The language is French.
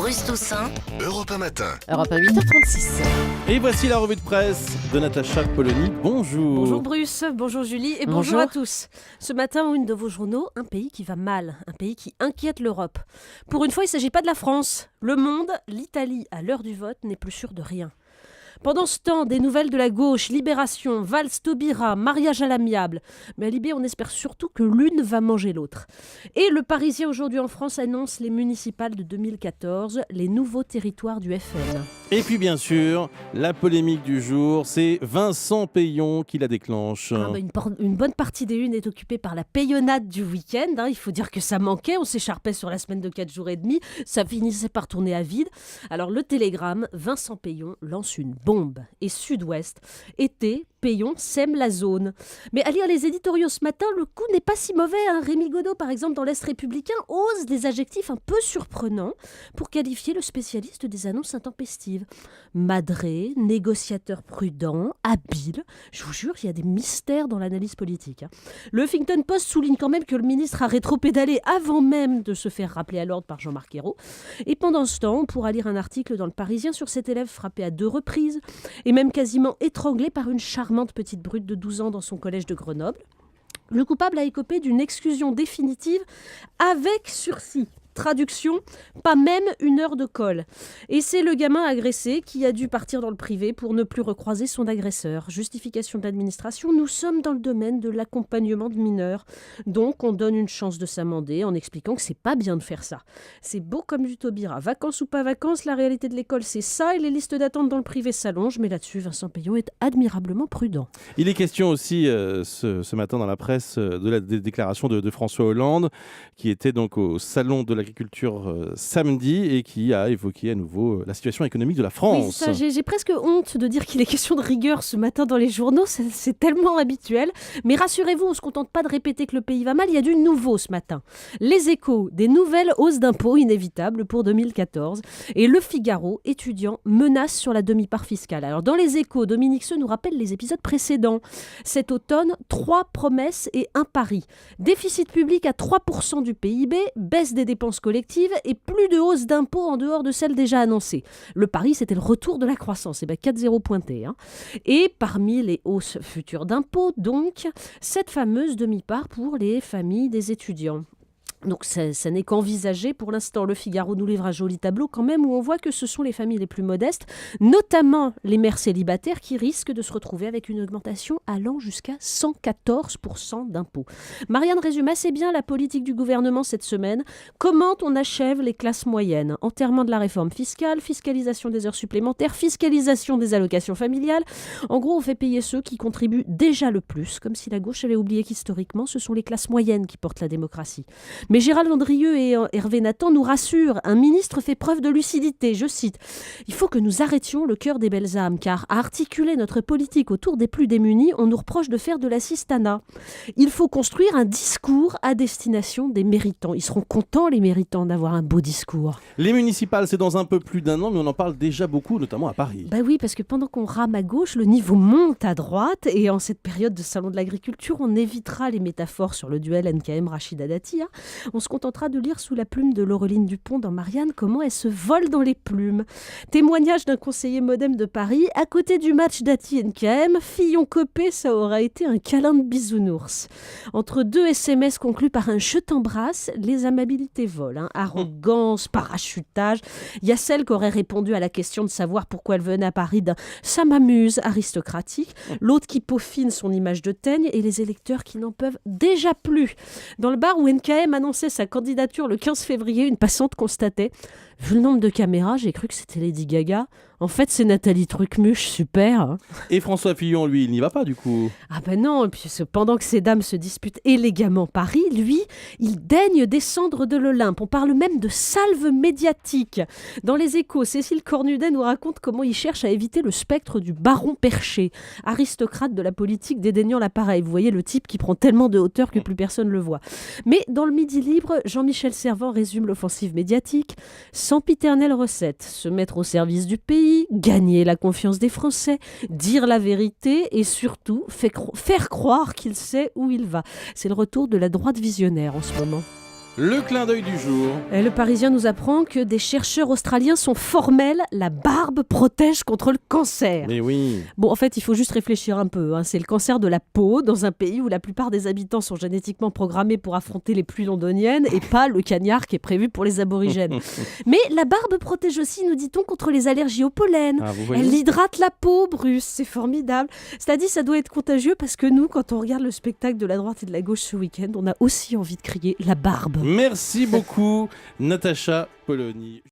Bruce Toussaint, Europe 1 matin. Europe 1, 8h36. Et voici la revue de presse de Natacha Polony. Bonjour. Bonjour Bruce, bonjour Julie et bonjour à tous. Ce matin, une de vos journaux, un pays qui va mal, un pays qui inquiète l'Europe. Pour une fois, il ne s'agit pas de la France. Le Monde, l'Italie, à l'heure du vote, n'est plus sûr de rien. Pendant ce temps, des nouvelles de la gauche, Libération, Valls Taubira, mariage à l'amiable. Mais à Libé, on espère surtout que l'une va manger l'autre. Et le Parisien aujourd'hui en France annonce les municipales de 2014, les nouveaux territoires du FN. Et puis bien sûr, la polémique du jour, c'est Vincent Peillon qui la déclenche. Une bonne partie des unes est occupée par la payonnade du week-end. Il faut dire que ça manquait, on s'écharpait sur la semaine de 4 jours et demi, ça finissait par tourner à vide. Alors le Télégramme, Vincent Peillon lance une bombe. Et Sud-Ouest, été, Peillon sème la zone. Mais à lire les éditoriaux ce matin, le coup n'est pas si mauvais. Rémi Godot, par exemple, dans l'Est républicain, ose des adjectifs un peu surprenants pour qualifier le spécialiste des annonces intempestives. Madré, négociateur prudent, habile. Je vous jure, il y a des mystères dans l'analyse politique. Le Huffington Post souligne quand même que le ministre a rétropédalé avant même de se faire rappeler à l'ordre par Jean-Marc Ayrault. Et pendant ce temps, on pourra lire un article dans Le Parisien sur cet élève frappé à 2 reprises et même quasiment étranglé par une charmante petite brute de 12 ans dans son collège de Grenoble. Le coupable a écopé d'une exclusion définitive avec sursis. Traduction, pas même 1 heure de colle. Et c'est le gamin agressé qui a dû partir dans le privé pour ne plus recroiser son agresseur. Justification de l'administration, nous sommes dans le domaine de l'accompagnement de mineurs. Donc on donne une chance de s'amender en expliquant que c'est pas bien de faire ça. C'est beau comme du Taubira. Vacances ou pas vacances, la réalité de l'école c'est ça et les listes d'attente dans le privé s'allongent. Mais là-dessus, Vincent Peillon est admirablement prudent. Il est question aussi ce matin dans la presse de la déclaration de François Hollande qui était donc au salon de l'agriculture samedi et qui a évoqué à nouveau la situation économique de la France. Oui, ça, j'ai presque honte de dire qu'il est question de rigueur ce matin dans les journaux, c'est tellement habituel. Mais rassurez-vous, on ne se contente pas de répéter que le pays va mal, il y a du nouveau ce matin. Les Échos, des nouvelles hausses d'impôts inévitables pour 2014 et Le Figaro, étudiant, menace sur la demi-part fiscale. Alors dans les Échos, Dominique Seux nous rappelle les épisodes précédents. Cet automne, 3 promesses et 1 pari. Déficit public à 3% du PIB, baisse des dépenses collective et plus de hausse d'impôts en dehors de celles déjà annoncées. Le pari, c'était le retour de la croissance. 4-0 pointé. Et parmi les hausses futures d'impôts, donc, cette fameuse demi-part pour les familles des étudiants. Donc ça n'est qu'envisagé pour l'instant. Le Figaro nous livre un joli tableau quand même où on voit que ce sont les familles les plus modestes, notamment les mères célibataires qui risquent de se retrouver avec une augmentation allant jusqu'à 114% d'impôts. Marianne résume assez bien la politique du gouvernement cette semaine. Comment on achève les classes moyennes? Enterrement de la réforme fiscale, fiscalisation des heures supplémentaires, fiscalisation des allocations familiales. En gros, on fait payer ceux qui contribuent déjà le plus, comme si la gauche avait oublié qu'historiquement, ce sont les classes moyennes qui portent la démocratie. Mais Gérald Andrieux et Hervé Nathan nous rassurent. Un ministre fait preuve de lucidité. Je cite, « Il faut que nous arrêtions le cœur des belles âmes, car à articuler notre politique autour des plus démunis, on nous reproche de faire de l'assistanat. Il faut construire un discours à destination des méritants. » Ils seront contents, les méritants, d'avoir un beau discours. Les municipales, c'est dans un peu plus d'1 an, mais on en parle déjà beaucoup, notamment à Paris. Oui, parce que pendant qu'on rame à gauche, le niveau monte à droite. Et en cette période de salon de l'agriculture, on évitera les métaphores sur le duel NKM-Rachida Dati. On se contentera de lire sous la plume de Laureline Dupont dans Marianne comment elle se vole dans les plumes. Témoignage d'un conseiller modem de Paris. À côté du match Dati-NKM, Fillon-Copé, ça aura été un câlin de bisounours. Entre 2 SMS conclus par un « je t'embrasse », les amabilités volent. Arrogance, parachutage. Il y a celle qui aurait répondu à la question de savoir pourquoi elle venait à Paris d'un « ça m'amuse » aristocratique. L'autre qui peaufine son image de teigne et les électeurs qui n'en peuvent déjà plus. Dans le bar où NKM annonçait sa candidature le 15 février, une passante constatait « Vu le nombre de caméras, j'ai cru que c'était Lady Gaga. En fait, c'est Nathalie Trucmuche, super. » Et François Fillon, lui, il n'y va pas du coup. Non, et puis pendant que ces dames se disputent élégamment Paris, lui, il daigne descendre de l'Olympe. On parle même de salve médiatique. Dans les Échos, Cécile Cornudet nous raconte comment il cherche à éviter le spectre du baron perché, aristocrate de la politique dédaignant l'appareil. Vous voyez le type qui prend tellement de hauteur que plus personne le voit. Mais dans le Midi Libre, Jean-Michel Servan résume l'offensive médiatique. Sempiternelle recette, se mettre au service du pays, gagner la confiance des Français, dire la vérité et surtout faire croire qu'il sait où il va. C'est le retour de la droite visionnaire en ce moment. Le clin d'œil du jour. Et le Parisien nous apprend que des chercheurs australiens sont formels. La barbe protège contre le cancer. Mais oui. Bon, en fait, il faut juste réfléchir un peu. C'est le cancer de la peau dans un pays où la plupart des habitants sont génétiquement programmés pour affronter les pluies londoniennes et pas le cagnard qui est prévu pour les aborigènes. Mais la barbe protège aussi, nous dit-on, contre les allergies au pollen. Ah, vous voyez. Elle hydrate la peau, Bruce. C'est formidable. C'est-à-dire, ça doit être contagieux parce que nous, quand on regarde le spectacle de la droite et de la gauche ce week-end, on a aussi envie de crier la barbe. Merci beaucoup, Natacha Polony.